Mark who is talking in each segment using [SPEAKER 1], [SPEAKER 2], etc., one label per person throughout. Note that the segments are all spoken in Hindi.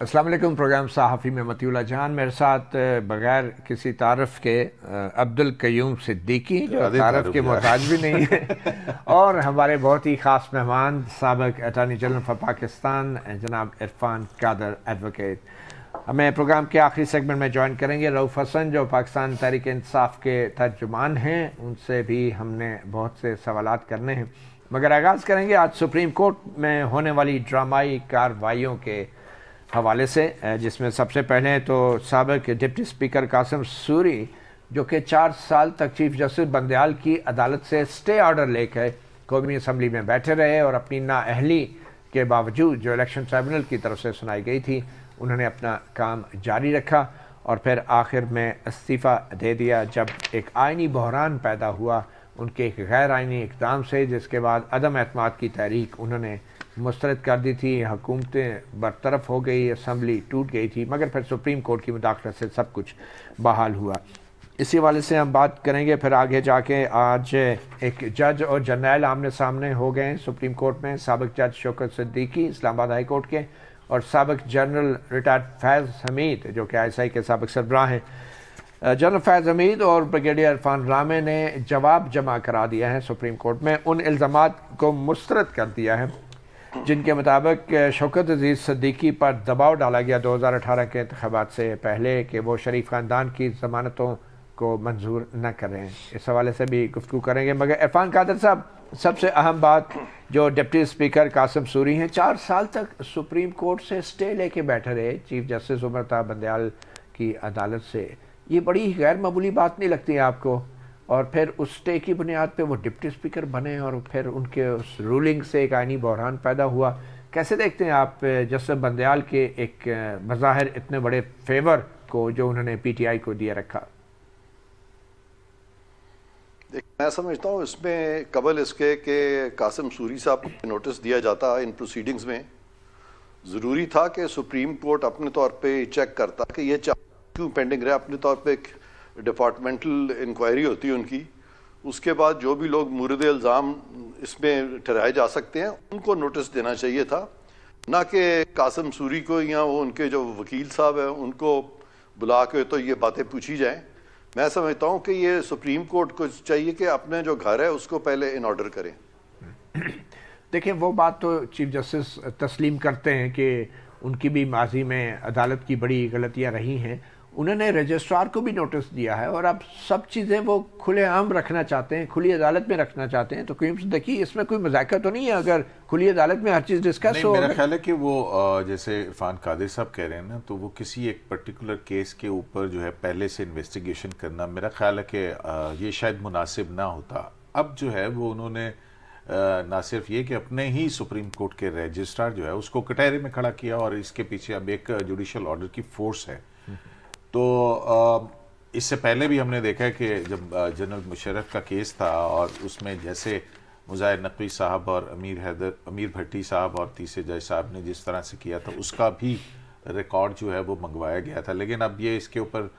[SPEAKER 1] अस्सलाम वालेकुम। प्रोग्राम सहाफ़ी में मतीउल्लाह जान, मेरे साथ बगैर किसी तारफ़ के अब्दुल कयूम सिद्दीकी, जो तारफ़ के मोहताज भी नहीं है, और हमारे बहुत ही ख़ास मेहमान साबिक़ अटॉर्नी जनरल फॉर पाकिस्तान जनाब इरफान कादर एडवोकेट। हमें प्रोग्राम के आखिरी सेगमेंट में ज्वाइन करेंगे रऊफ़ हसन, जो पाकिस्तान तहरीक इंसाफ के तर्जुमान हैं। उनसे भी हमने बहुत से सवालात करने हैं, मगर आगाज़ करेंगे आज सुप्रीम कोर्ट में होने वाली ड्रामाई कार्रवाइयों के हवाले से, जिसमें सबसे पहले तो साबिक़ डिप्टी स्पीकर कासिम सूरी, जो कि 4 साल तक चीफ जस्टिस बंदयाल की अदालत से स्टे ऑर्डर लेकर कौमी असम्बली में बैठे रहे और अपनी नाअहली के बावजूद जो इलेक्शन ट्राइब्यूनल की तरफ से सुनाई गई थी, उन्होंने अपना काम जारी रखा और फिर आखिर में इस्तीफ़ा दे दिया जब एक आइनी बहरान पैदा हुआ उनके एक गैर आइनी इक़दाम से, जिसके बाद अदम एतमाद की तहरीक उन्होंने मुस्तरद कर दी थी, हुकूमतें बरतरफ हो गई, असम्बली टूट गई थी, मगर फिर सुप्रीम कोर्ट की मुदाखलत से सब कुछ बहाल हुआ। इसी वाले से हम बात करेंगे। फिर आगे जाके आज एक जज और जर्नैल आमने सामने हो गए सुप्रीम कोर्ट में, साबिक़ जज शौकत सिद्दीकी इस्लामाबाद हाई कोर्ट के और साबिक़ जनरल रिटायर्ड फैज़ हमीद, जो कि ISI के साबिक़ सरबराह हैं। जनरल फैज़ हमीद और ब्रिगेडियर इरफान रामे ने जवाब जमा करा दिया है सुप्रीम कोर्ट में, उन इल्ज़ामात को मुस्तरद कर दिया है जिनके मुताबिक शौकत अजीज़ सिद्दीकी पर दबाव डाला गया 2018 के इंतखाबात से पहले कि वो शरीफ ख़ानदान की ज़मानतों को मंजूर न करें। इस हवाले से भी गुफ्तगू करेंगे, मगर इरफान कादर साहब, सबसे अहम बात जो डिप्टी स्पीकर कासिम सूरी हैं, 4 साल तक सुप्रीम कोर्ट से स्टे लेके बैठे रहे चीफ जस्टिस उमर ता बंदयाल की अदालत से, ये बड़ी गैर मामूली बात नहीं लगती है आपको? और फिर उस स्टे की बुनियाद पे वो डिप्टी स्पीकर बने और फिर उनके उस रूलिंग से एक आइनी बहरान पैदा हुआ। कैसे देखते हैं आप जस्टिस बंदयाल के एक बज़ाहिर इतने बड़े फेवर को जो उन्होंने PTI को दिया रखा?
[SPEAKER 2] मैं समझता हूँ इसमें कबल इसके कि कासिम सूरी साहब को नोटिस दिया जाता इन प्रोसीडिंग्स में, ज़रूरी था कि सुप्रीम कोर्ट अपने तौर पे चेक करता कि ये क्यों पेंडिंग रहे। अपने तौर पे एक डिपार्टमेंटल इंक्वायरी होती है उनकी, उसके बाद जो भी लोग मुर्द इल्ज़ाम इसमें ठहराए जा सकते हैं उनको नोटिस देना चाहिए था, ना कि कासिम सूरी को या वो उनके जो वकील साहब हैं उनको बुला के तो ये बातें पूछी जाएं। मैं समझता हूँ कि ये सुप्रीम कोर्ट को चाहिए कि अपने जो घर है उसको पहले इन ऑर्डर करें।
[SPEAKER 1] देखिए, वो बात तो चीफ जस्टिस तस्लीम करते हैं कि उनकी भी माजी में अदालत की बड़ी गलतियाँ रही हैं। उन्होंने रजिस्ट्रार को भी नोटिस दिया है और अब सब चीज़ें वो खुलेआम रखना चाहते हैं, खुली अदालत में रखना चाहते हैं। तो देखिए, इसमें कोई मजाक तो नहीं है अगर खुली अदालत में हर चीज़ डिस्कस हो।
[SPEAKER 3] मेरा ख्याल है कि वो जैसे इरफान कादिर साहब कह रहे हैं ना, तो वो किसी एक पर्टिकुलर केस के ऊपर जो है पहले से इन्वेस्टिगेशन करना, मेरा ख्याल है कि ये शायद मुनासिब ना होता। अब जो है वो उन्होंने ना सिर्फ ये कि अपने ही सुप्रीम कोर्ट के रजिस्ट्रार जो है उसको कटहरे में खड़ा किया और इसके पीछे अब एक जुडिशल ऑर्डर की फोर्स है। तो इससे पहले भी हमने देखा है कि जब जनरल मुशर्रफ का केस था और उसमें जैसे मुज़ाहिर नकवी साहब और अमीर भट्टी साहब और तीसरे जज साहब ने जिस तरह से किया था, उसका भी रिकॉर्ड जो है वो मंगवाया गया था। लेकिन अब ये इसके ऊपर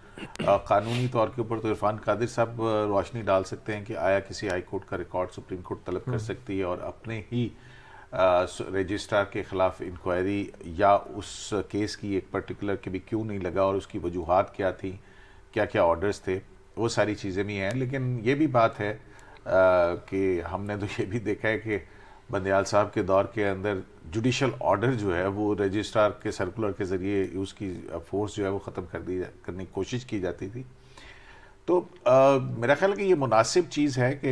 [SPEAKER 3] कानूनी तौर के ऊपर तो इरफान कादिर साहब रोशनी डाल सकते हैं कि आया किसी हाई कोर्ट का रिकॉर्ड सुप्रीम कोर्ट तलब कर सकती है और अपने ही रजिस्ट्रार के ख़िलाफ़ इंक्वायरी या उस केस की एक पर्टिकुलर के भी क्यों नहीं लगा और उसकी वजूहात क्या थी, क्या क्या ऑर्डर्स थे, वो सारी चीज़ें भी हैं। लेकिन ये भी बात है कि हमने तो ये भी देखा है कि बंदयाल साहब के दौर के अंदर जुडिशल ऑर्डर जो है वो रजिस्ट्रार के सर्कुलर के ज़रिए उसकी फोर्स जो है वो ख़त्म करने की कोशिश की जाती थी। तो मेरा ख्याल है कि ये मुनासिब चीज़ है कि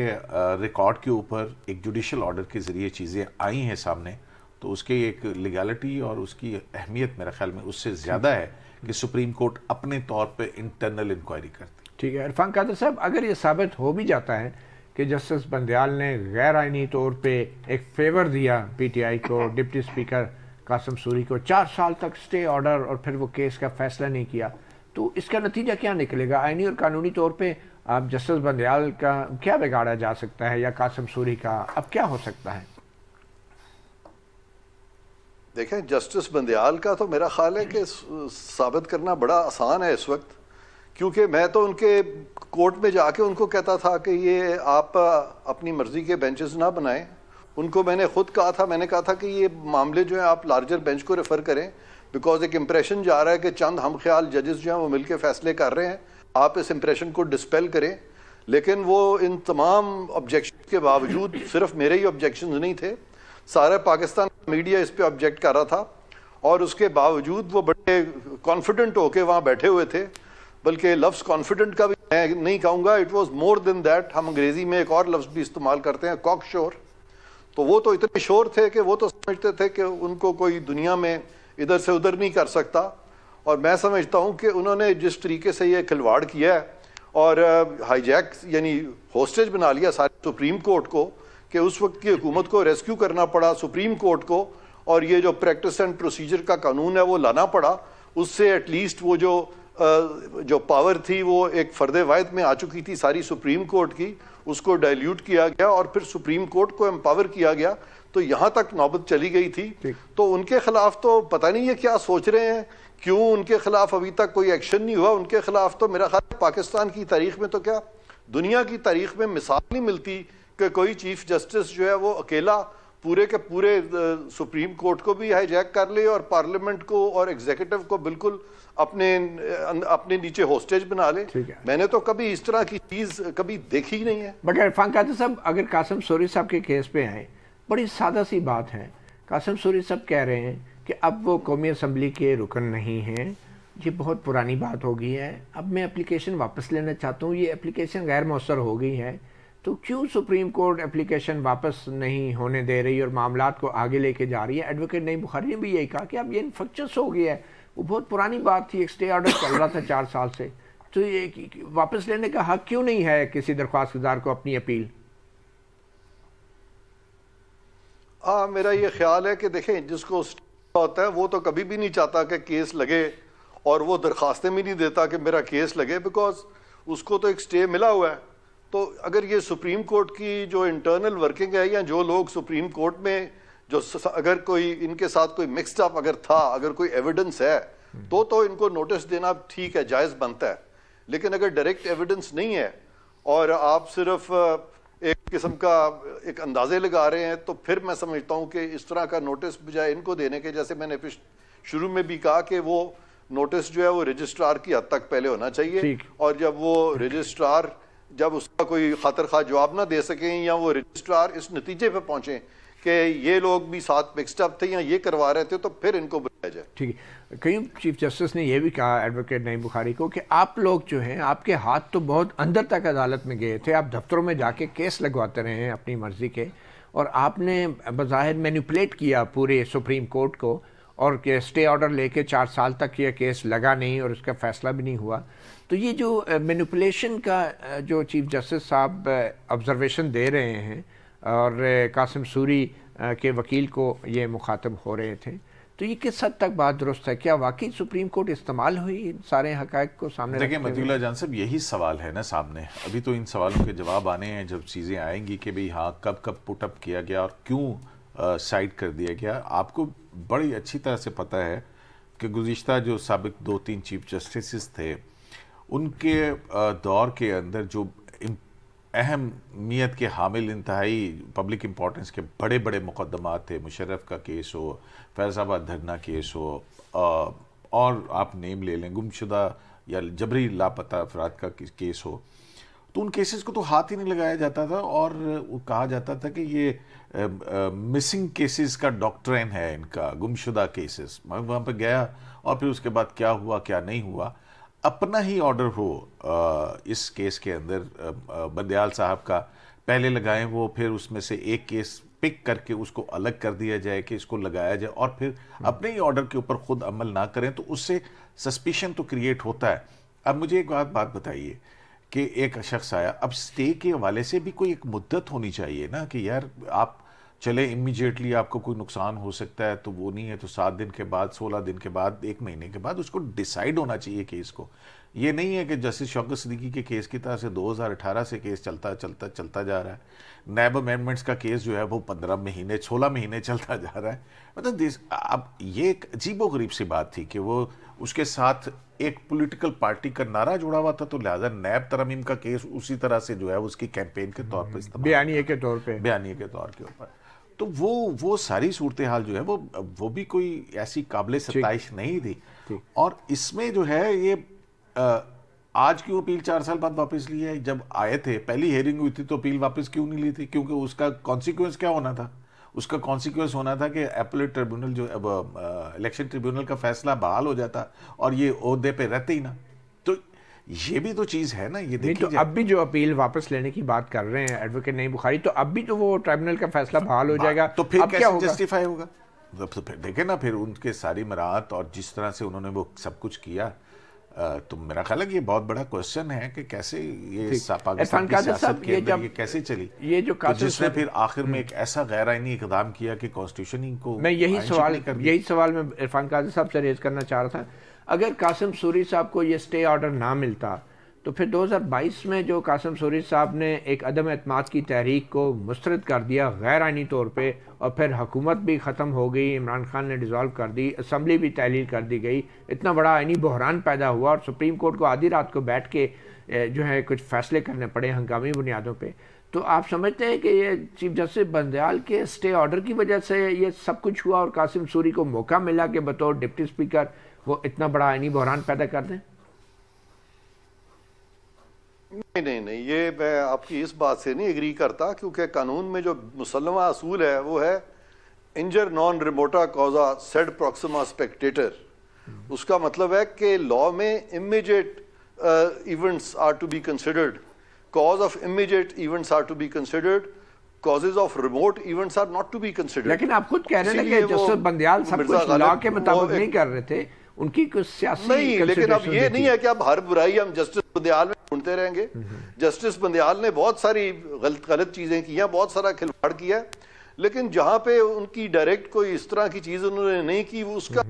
[SPEAKER 3] रिकॉर्ड के ऊपर एक जुडिशल ऑर्डर के ज़रिए चीज़ें आई हैं सामने, तो उसकी एक लीगैलिटी और उसकी अहमियत मेरा ख्याल में उससे ज़्यादा है कि सुप्रीम कोर्ट अपने तौर पे इंटरनल इंक्वायरी करती।
[SPEAKER 1] ठीक है इरफान कादर साहब, अगर ये साबित हो भी जाता है कि जस्टिस बंदयाल ने गैर आइनी तौर पे एक फेवर दिया PTI को, डिप्टी स्पीकर कासिम सूरी को 4 साल तक स्टे ऑर्डर और फिर वो केस का फैसला नहीं किया, तो इसका नतीजा क्या निकलेगा? आइनी और कानूनी तौर पे आप जस्टिस बंदयाल का क्या बिगाड़ा जा सकता है या कासिम सूरी का अब क्या हो सकता है?
[SPEAKER 2] देखें, जस्टिस बंदयाल का तो मेरा ख्याल है कि साबित करना बड़ा आसान है इस वक्त, क्योंकि मैं तो उनके कोर्ट में जाके उनको कहता था कि ये आप अपनी मर्जी के बेंचेस ना बनाएं उनको मैंने खुद कहा था, मैंने कहा था कि ये मामले जो है आप लार्जर बेंच को रेफर करें, बिकॉज एक इंप्रेशन जा रहा है कि चंद हम ख्याल जजेस जो हैं वो मिलकर फैसले कर रहे हैं, आप इस इंप्रेशन को डिस्पेल करें। लेकिन वो इन तमाम ऑब्जेक्शन के बावजूद, सिर्फ मेरे ही ऑब्जेक्शन नहीं थे, सारा पाकिस्तान मीडिया इस पे ऑब्जेक्ट कर रहा था, और उसके बावजूद वो बड़े कॉन्फिडेंट होके वहाँ बैठे हुए थे। बल्कि लफ्ज़ कॉन्फिडेंट का भी मैं नहीं कहूँगा, it was more than that. हम अंग्रेज़ी में एक और लफ्ज़ भी इस्तेमाल करते हैं, कॉक शोर। तो वो तो इतने शोर थे कि वो तो समझते थे कि उनको कोई दुनिया में इधर से उधर नहीं कर सकता। और मैं समझता हूँ कि उन्होंने जिस तरीके से ये खिलवाड़ किया है और हाईजैक यानी होस्टेज बना लिया सारे सुप्रीम कोर्ट को, कि उस वक्त की हुकूमत को रेस्क्यू करना पड़ा सुप्रीम कोर्ट को, और ये जो प्रैक्टिस एंड प्रोसीजर का कानून है वो लाना पड़ा। उससे एटलीस्ट वो जो पावर थी वो एक फर्द वाहिद में आ चुकी थी सारी सुप्रीम कोर्ट की, उसको डाइल्यूट किया गया और फिर सुप्रीम कोर्ट को एम्पावर किया गया। तो यहाँ तक नौबत चली गई थी। तो उनके खिलाफ तो पता नहीं है क्या सोच रहे हैं, क्यों उनके खिलाफ अभी तक कोई एक्शन नहीं हुआ। उनके खिलाफ तो मेरा ख्याल पाकिस्तान की तारीख में तो क्या दुनिया की तारीख में मिसाल नहीं मिलती कि कोई चीफ जस्टिस जो है वो अकेला पूरे के पूरे सुप्रीम कोर्ट को भी हाईजैक कर ले और पार्लियामेंट को और एग्जीक्यूटिव को बिल्कुल अपने नीचे होस्टेज बना ले। मैंने तो कभी इस तरह की चीज कभी देखी ही नहीं है।
[SPEAKER 1] बट इरफान कादिर साहब, अगर कासिम सूरी साहब के केस पे आए, बड़ी सादा सी बात है। कासिम सूरी साहब कह रहे हैं कि अब वो कौमी असम्बली के रुकन नहीं हैं, ये बहुत पुरानी बात हो गई है, अब मैं एप्लीकेशन वापस लेना चाहता हूँ, ये एप्लीकेशन गैर मौसर हो गई है। तो क्यों सुप्रीम कोर्ट एप्लीकेशन वापस नहीं होने दे रही और मामलात को आगे लेके जा रही है? एडवोकेट नईम बुखारी ने भी यही कहा कि अब ये इन्फेक्शस हो गया है, वो बहुत पुरानी बात थी, एक स्टे ऑर्डर चल रहा था 4 साल से, तो ये वापस लेने का हक क्यों नहीं है किसी दरख्वास्त गुजार को अपनी अपील?
[SPEAKER 2] मेरा ये ख्याल है कि देखें, जिसको होता है वो तो कभी भी नहीं चाहता कि केस लगे, और वो दरखास्तें भी नहीं देता कि मेरा केस लगे, बिकॉज उसको तो एक स्टे मिला हुआ है। तो अगर ये सुप्रीम कोर्ट की जो इंटरनल वर्किंग है, या जो लोग सुप्रीम कोर्ट में जो अगर कोई इनके साथ कोई मिक्सड अप अगर था, अगर कोई एविडेंस है, तो इनको नोटिस देना ठीक है, जायज़ बनता है। लेकिन अगर डायरेक्ट एविडेंस नहीं है और आप सिर्फ एक किस्म का एक अंदाजे लगा रहे हैं, तो फिर मैं समझता हूँ कि इस तरह का नोटिस बजाय इनको देने के, जैसे मैंने शुरू में भी कहा कि वो नोटिस जो है वो रजिस्ट्रार की हद तक पहले होना चाहिए, और जब वो रजिस्ट्रार जब उसका कोई खातर खा जवाब ना दे सकें, या वो रजिस्ट्रार इस नतीजे पे पहुंचे कि ये लोग भी साथ मिक्सड अप थे या ये करवा रहे थे, तो फिर इनको बुलाया जाए।
[SPEAKER 1] ठीक है। कई चीफ जस्टिस ने यह भी कहा एडवोकेट नईम बुखारी को कि आप लोग जो हैं, आपके हाथ तो बहुत अंदर तक अदालत में गए थे, आप दफ्तरों में जाके केस लगवाते रहे हैं अपनी मर्जी के, और आपने बज़ाहिर मैनिपुलेट किया पूरे सुप्रीम कोर्ट को, और स्टे ऑर्डर लेके 4 साल तक ये केस लगा नहीं और उसका फैसला भी नहीं हुआ। तो ये जो मैनिपुलेशन का जो चीफ जस्टिस साहब ऑब्जर्वेशन दे रहे हैं और कासिम सूरी के वकील को ये मुखातब हो रहे थे, तो ये किस हद तक बात दुरुस्त है? क्या वाकई सुप्रीम कोर्ट इस्तेमाल हुई इन सारे हक़ाइक़ को सामने?
[SPEAKER 3] देखिए मतीउल्लाह जान साहब, यही सवाल है ना सामने। अभी तो इन सवालों के जवाब आने हैं जब चीज़ें आएंगी कि भाई हाँ कब कब पुटअप किया गया और क्यों साइड कर दिया गया। आपको बड़ी अच्छी तरह से पता है कि गुज़िश्ता जो साबिक 2-3 चीफ जस्टिस थे, उनके दौर के अंदर जो अहमियत के हामिल इंतहाई पब्लिक इम्पोर्टेंस के बड़े बड़े मुकदमात थे, मुशर्रफ का केस हो, फैज़ाबाद धरना केस हो, और आप नेम ले लें, गुमशुदा या जबरी लापता अफराद का केस हो, तो उन केसेस को तो हाथ ही नहीं लगाया जाता था, और वो कहा जाता था कि ये मिसिंग केसेस का डॉक्ट्रिन है इनका, गुमशुदा केसेस। मैं वहाँ पर गया और फिर उसके बाद क्या हुआ क्या नहीं हुआ, अपना ही ऑर्डर हो इस केस के अंदर बंदयाल साहब का पहले लगाएं वो, फिर उसमें से एक केस पिक करके उसको अलग कर दिया जाए कि इसको लगाया जाए, और फिर अपने ही ऑर्डर के ऊपर खुद अमल ना करें, तो उससे सस्पिशन तो क्रिएट होता है। अब मुझे एक बात बताइए कि एक शख्स आया, अब स्टे के हवाले से भी कोई एक मुद्दत होनी चाहिए ना, कि यार आप चले इमीडिएटली आपको कोई नुकसान हो सकता है, तो वो नहीं है तो 7 दिन के बाद, 16 दिन के बाद, 1 महीने के बाद उसको डिसाइड होना चाहिए केस को। ये नहीं है कि जस्टिस शौकत सिद्दीकी के केस की तरह से 2018 से केस चलता जा रहा है। नैब अमेंडमेंट्स का केस जो है वो 15 महीने 16 महीने चलता जा रहा है। मतलब अब ये एक अजीबोगरीब सी बात थी कि वो उसके साथ एक पॉलिटिकल पार्टी का नारा जुड़ा हुआ था, तो लिहाजा नैब तरमीम का केस उसी तरह से जो है उसकी कैंपेन के तौर पर,
[SPEAKER 1] बयानिए के तौर पे
[SPEAKER 3] के ऊपर। तो वो सारी सूरत हाल जो है वो भी कोई ऐसी काबिल सताइश नहीं थी। और इसमें जो है ये आज क्यों अपील 4 साल बाद वापस ली है? जब आए थे पहली हियरिंग हुई थी तो अपील वापस क्यों नहीं ली थी? क्योंकि उसका कॉन्सिक्वेंस क्या होना था? उसका कॉन्सिक्वेंस होना था कि एपलेट ट्रिब्यूनल जो इलेक्शन ट्रिब्यूनल का फैसला बहाल हो जाता और ये ओहदे पे रहते ही ना। तो ये भी तो चीज है ना, ये देखिए।
[SPEAKER 1] तो अब भी जो अपील वापस लेने की बात कर रहे हैं एडवोकेट नईम बुखारी, तो अब भी तो वो ट्रिब्यूनल का फैसला बहाल हो जाएगा,
[SPEAKER 3] तो फिर कैसे जस्टिफाई होगा? तो फिर देखे ना, फिर उनके सारी मराहत और जिस तरह से उन्होंने वो सब कुछ किया, तो मेरा ख्याल है कि ये बहुत बड़ा क्वेश्चन है कि कैसे ये पाकिस्तान की सियासत के अंदर ये कैसे चली,
[SPEAKER 1] ये जो
[SPEAKER 3] तो जिसने फिर आखिर में एक ऐसा गैर आईनी इकदाम किया कि कॉन्स्टिट्यूशन ही को
[SPEAKER 1] मैं यही सवाल मैं इरफान कादिर साहब से रेज करना चाह रहा था। अगर कासिम सूरी साहब को ये स्टे ऑर्डर ना मिलता तो फिर 2022 में जो कासिम सूरी साहब ने एक अदम एतमाद की तहरीक को मुस्तरद कर दिया गैर आइनी तौर पे, और फिर हुकूमत भी ख़त्म हो गई, इमरान खान ने डिज़ोल्व कर दी, असम्बली भी तहलील कर दी गई, इतना बड़ा आइनी बहरान पैदा हुआ और सुप्रीम कोर्ट को आधी रात को बैठ के जो है कुछ फ़ैसले करने पड़े हंगामी बुनियादों पर। तो आप समझते हैं कि ये चीफ जस्टिस बंदयाल के स्टे ऑर्डर की वजह से ये सब कुछ हुआ और कासिम सूरी को मौका मिला कि बतौर डिप्टी स्पीकर वो इतना बड़ा आइनी बहरान पैदा कर दें?
[SPEAKER 2] नहीं, ये मैं आपकी इस बात से नहीं एग्री करता, क्योंकि कानून में जो मुसल्लमा असूल है वो है इंजर नॉन रिमोटा कॉजा सेड प्रोक्सिमा स्पेक्टेटर। उसका मतलब है कि लॉ में immediate events are to be considered, cause of immediate events are to be considered, causes of remote events are not to be considered.
[SPEAKER 1] लेकिन आप खुद कह रहे हैं कि जस्टिस बंदयाल सब कुछ लॉ के मुताबिक नहीं कर रहे थे, उनकी कुछ सियासी
[SPEAKER 2] नहीं, लेकिन अब ये नहीं है कि अब हर बुराई हम जस्टिस बंदयाल में ढूंढते रहेंगे। जस्टिस बंदयाल ने बहुत सारी गलत चीजें की हैं, बहुत सारा खिलवाड़ किया है, लेकिन जहां पे उनकी डायरेक्ट कोई इस तरह की चीज उन्होंने नहीं की, उसका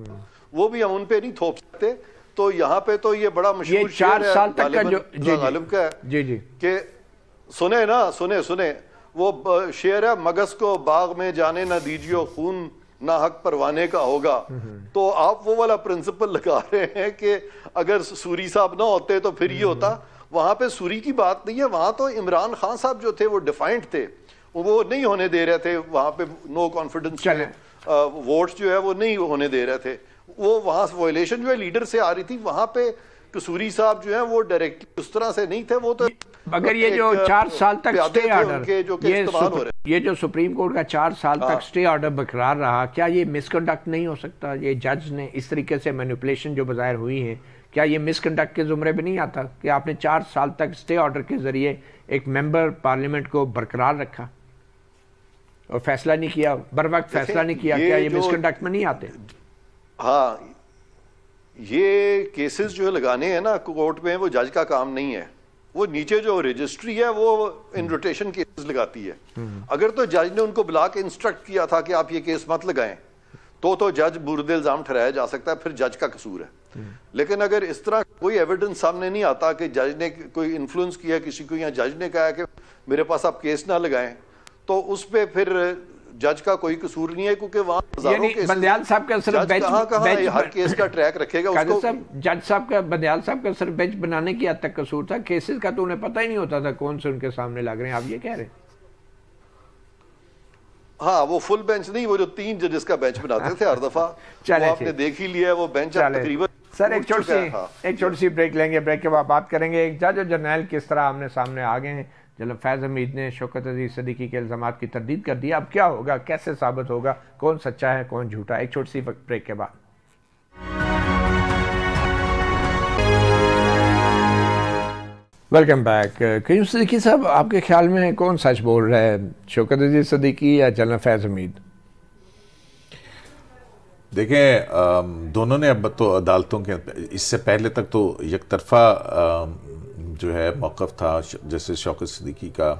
[SPEAKER 2] वो भी हम उन पे नहीं थोप सकते। तो यहाँ पे तो ये बड़ा मशहूर
[SPEAKER 1] 4 साल तक का जो
[SPEAKER 2] गालिब का है कि सुने वो शेर है, मगस को बाग में जाने ना दीजियो, खून ना हक परवाने का होगा। तो आप वो वाला प्रिंसिपल लगा रहे हैं कि अगर सूरी साहब ना होते तो फिर ये होता। वहां पे सूरी की बात नहीं है, वहां तो इमरान खान साहब जो थे वो डिफाइंड थे, वो नहीं होने दे रहे थे वहां पे, नो कॉन्फिडेंस वोट्स जो है वो नहीं होने दे रहे थे। वो वहां वायलेशन जो है लीडर से आ रही थी, वहां पे कसूरी साहब जो है वो डायरेक्टली उस तरह से नहीं थे। वो तो
[SPEAKER 1] अगर ये जो 4 साल तक स्टे ऑर्डर, ये जो सुप्रीम कोर्ट का 4 साल तक स्टे ऑर्डर बरकरार रहा, क्या ये मिसकंडक्ट नहीं हो सकता? ये जज ने इस तरीके से मैनिपुलेशन जो बाज़ाहिर हुई है, क्या ये मिसकंडक्ट के जुमरे में नहीं आता कि आपने 4 साल तक स्टे ऑर्डर के जरिए एक मेंबर पार्लियामेंट को बरकरार रखा और फैसला नहीं किया, बर वक्त फैसला नहीं किया? क्या ये मिसकंडक्ट में नहीं आते?
[SPEAKER 2] हाँ, ये केसेस जो लगाने हैं ना कोर्ट में, वो जज का काम नहीं है। वो नीचे जो रजिस्ट्री है वो इन रोटेशन केसेस लगाती है। अगर तो जज ने उनको बुला के इंस्ट्रक्ट किया था कि आप ये केस मत लगाएं, तो जज बुर्द इल्जाम ठहराया जा सकता है, फिर जज का कसूर है। लेकिन अगर इस तरह कोई एविडेंस सामने नहीं आता कि जज ने कोई इन्फ्लुएंस किया किसी को, या जज ने कहा कि मेरे पास आप केस ना लगाएं, तो उस पे फिर जज का कोई कसूर नहीं है, क्योंकि वहां
[SPEAKER 1] बंदयाल साहब का सिर्फ बेंच
[SPEAKER 2] हर केस का ट्रैक रखेगा उसको।
[SPEAKER 1] जज साहब का, बंदयाल साहब का सिर्फ बेंच बनाने की हद तक कसूर था, केसेस का तो उन्हें पता ही नहीं होता था कौन से उनके सामने लग रहे हैं, आप ये कह रहे हैं?
[SPEAKER 2] हाँ, वो फुल बेंच नहीं, वो जो 3 जजेस का बेंच बनाते थे हर दफा, वो आपने देख ही लिया, वो बेंच तकरीबन।
[SPEAKER 1] सर एक छोटी सी ब्रेक लेंगे, ब्रेक के बाद बात करेंगे एक जज और जर्नैल किस तरह आमने सामने आ गए हैं। जनाब फैज़ हमीद ने शौकत अजीज़ सिद्दीकी के इल्ज़ामात की तरदीद कर दी, अब क्या होगा, कैसे साबित होगा, कौन सच्चा है कौन झूठा? एक छोटी सी ब्रेक के बाद। Welcome back. कयूम सिद्दीकी साहब, आपके ख्याल में कौन सच बोल रहा है, शौकत अजीज़ सिद्दीकी या जनरल फैज़ हमीद?
[SPEAKER 3] देखें, दोनों ने अब तो अदालतों के, इससे पहले तक तो एक तरफा जो है मौक़िफ़ था जैसे शौकत सिद्दीकी का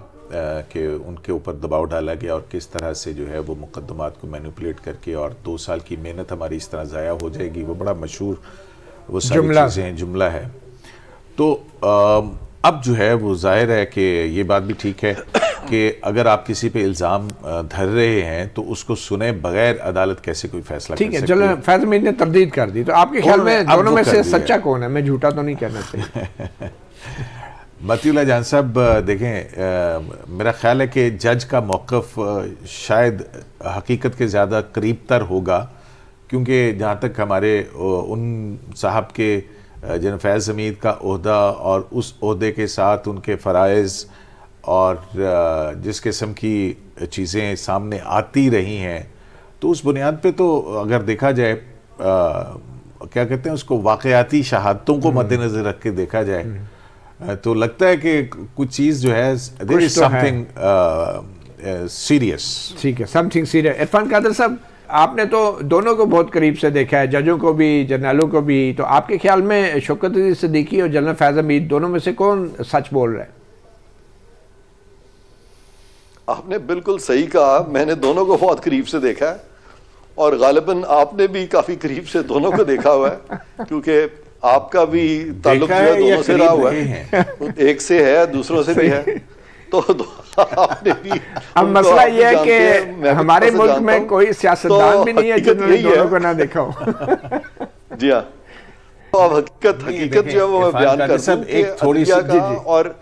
[SPEAKER 3] कि उनके ऊपर दबाव डाला गया और किस तरह से जो है वो मुकद्दमात को मैनिपुलेट करके और 2 साल की मेहनत हमारी इस तरह ज़ाया हो जाएगी, वो बड़ा मशहूर वो सारी चीज़ें जुमला है। तो अब जो है वो जाहिर है कि ये बात भी ठीक है कि अगर आप किसी पे इल्ज़ाम धर रहे हैं तो उसको सुने बगैर अदालत कैसे कोई फैसला
[SPEAKER 1] ठीक है। चलो, फैज़ हमीद ने तरदीद कर दी, तो आपके ख्याल में दोनों में से सच्चा कौन है? मैं झूठा तो नहीं कहना चाहिए।
[SPEAKER 3] मतीउल्लाह जान साहब देखें, मेरा ख्याल है कि जज का मौक़िफ़ शायद हकीकत के ज़्यादा करीब तर होगा, क्योंकि जहाँ तक हमारे उन साहब के जनरल फैज़ हमीद का ओहदा और उस ओहदे के साथ उनके फ़राइज़ और जिस किस्म की चीज़ें सामने आती रही हैं, तो उस बुनियाद पे तो अगर देखा जाए क्या कहते हैं उसको, वाक़याती शहादतों को मद्देनज़र रख के देखा जाए तो लगता है कि कुछ चीज़ जो है देयर इज समथिंग सीरियस।
[SPEAKER 1] ठीक है, समथिंग सीरियस। इरफान कादर साहब, आपने तो दोनों को बहुत करीब से देखा है, जजों को भी, जर्नलों को भी, तो आपके ख्याल में शौकत अजीज सिद्दीकी और जनरल फैज़ हमीद दोनों में से कौन सच बोल रहा है?
[SPEAKER 2] आपने बिल्कुल सही कहा, मैंने दोनों को बहुत करीब से देखा है और गालिबन आपने भी काफी करीब से दोनों को देखा हुआ है, क्योंकि आपका भी ताल्लुक जो है दोनों से रहा हुआ है, एक से है दूसरों से भी है, तो आपने भी।
[SPEAKER 1] अब मसला ये है कि हमारे मुल्क में कोई सियासतदान भी नहीं है जिन्होंने दोनों को ना देखा हो।
[SPEAKER 2] जी हाँ, तो अब हकीकत जो है वो मैं बयान कर दूं कि
[SPEAKER 3] एक थोड़ी सी
[SPEAKER 2] और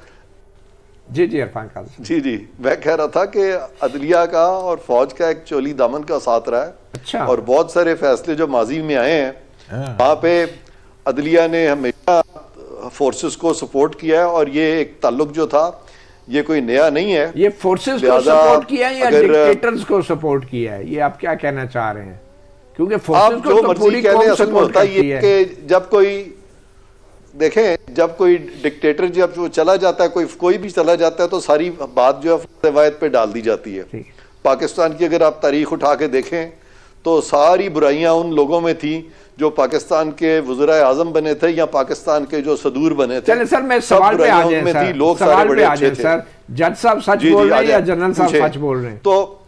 [SPEAKER 1] जी इरफान कादर
[SPEAKER 2] जी मैं कह रहा था कि अदलिया का और फौज का एक चोली दामन का साथ रहा है।
[SPEAKER 1] अच्छा।
[SPEAKER 2] और बहुत सारे फैसले जो माजी में आए हैं वहाँ पे अदलिया ने हमेशा फोर्सेस को सपोर्ट किया है, और ये एक ताल्लुक जो था ये कोई नया नहीं है।
[SPEAKER 1] ये फोर्सेस को सपोर्ट किया है या डिक्टेटर्स को सपोर्ट किया है, ये आप क्या कहना चाह रहे हैं? क्योंकि फोर्सेस को तो पूरी कौम सपोर्ट करती है।
[SPEAKER 2] कि जब कोई देखें, जब कोई डिक्टेटर जब वो चला जाता है, कोई भी चला जाता है, तो सारी बात जो है रवायत पे डाल दी जाती है। पाकिस्तान की अगर आप तारीख उठा के देखें तो सारी बुराइयां उन लोगों में थी जो पाकिस्तान के वज़ीर आज़म बने थे या पाकिस्तान के जो सदूर बने थे।
[SPEAKER 1] चले सर, मैं सवाल पे आ जाए सर,
[SPEAKER 2] लोग सारे बड़े अच्छे थे।
[SPEAKER 1] सर, जज साहब सच बोल रहे हैं या जनरल साहब सच बोल रहे हैं?
[SPEAKER 2] तो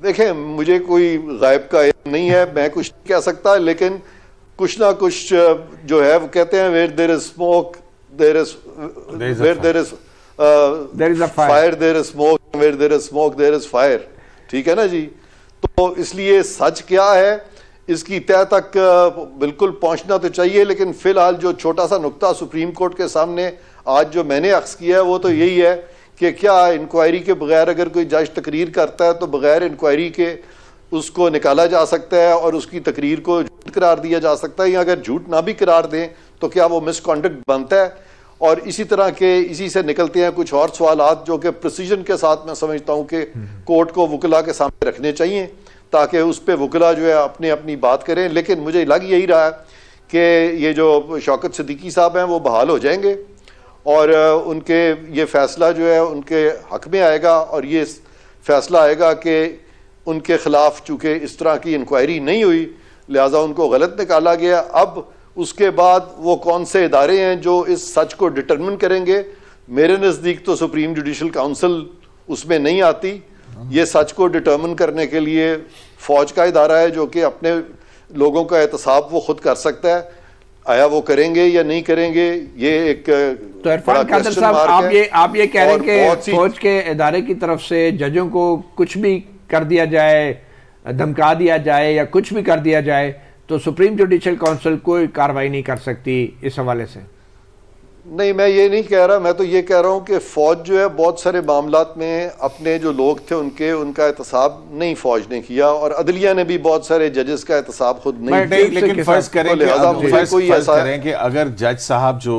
[SPEAKER 2] देखें, मुझे कोई गायब का इल्म नहीं है, मैं कुछ नहीं कह सकता, लेकिन कुछ ना कुछ जो है वो कहते हैं where there is smoke there is fire, there is smoke, where there is smoke there is fire. ठीक है ना जी? तो इसलिए सच क्या है इसकी तह तक बिल्कुल पहुंचना तो चाहिए, लेकिन फिलहाल जो छोटा सा नुक्ता सुप्रीम कोर्ट के सामने आज जो मैंने अक्स किया है वो तो यही है कि क्या इंक्वायरी के बगैर अगर कोई जज तकरीर करता है तो बगैर इंक्वायरी के उसको निकाला जा सकता है और उसकी तकरीर को झूठ करार दिया जा सकता है, या अगर झूठ ना भी करार दें तो क्या वो मिसकॉन्डक्ट बनता है? और इसी तरह के इसी से निकलते हैं कुछ और सवालात जो कि प्रिसीजन के साथ मैं समझता हूं कि कोर्ट को वकला के सामने रखने चाहिए ताकि उस पर वकला जो है अपनी अपनी बात करें। लेकिन मुझे लग यही रहा है कि ये जो शौकत सिद्दीकी साहब हैं वो बहाल हो जाएंगे और उनके ये फैसला जो है उनके हक में आएगा, और ये फैसला आएगा कि उनके खिलाफ चूंकि इस तरह की इंक्वायरी नहीं हुई लिहाजा उनको गलत निकाला गया। अब उसके बाद वो कौन से इदारे हैं जो इस सच को डिटरमिन करेंगे? मेरे नज़दीक तो सुप्रीम जुडिशल काउंसिल उसमें नहीं आती। ये सच को डिटरमिन करने के लिए फौज का इदारा है जो कि अपने लोगों का एहतसाब वो खुद कर सकता है। आया वो करेंगे या नहीं करेंगे ये एक
[SPEAKER 1] तो इरफान कादर साहब, आप ये कह रहे हैं कि फौज के इदारे की तरफ से जजों को कुछ भी कर दिया जाए, धमका दिया जाए या कुछ भी कर दिया जाए तो सुप्रीम जुडिशल काउंसिल कोई कार्रवाई नहीं कर सकती इस हवाले से?
[SPEAKER 2] नहीं, मैं ये नहीं कह रहा, मैं तो ये कह रहा हूँ कि फौज जो है बहुत सारे मामलात में अपने जो लोग थे उनका एहतसाब नहीं फौज ने किया, और अदलिया ने भी बहुत सारे जजेस का एहतसाब खुद नहीं किया।
[SPEAKER 3] लेकिन फर्ज करें कि अगर जज साहब जो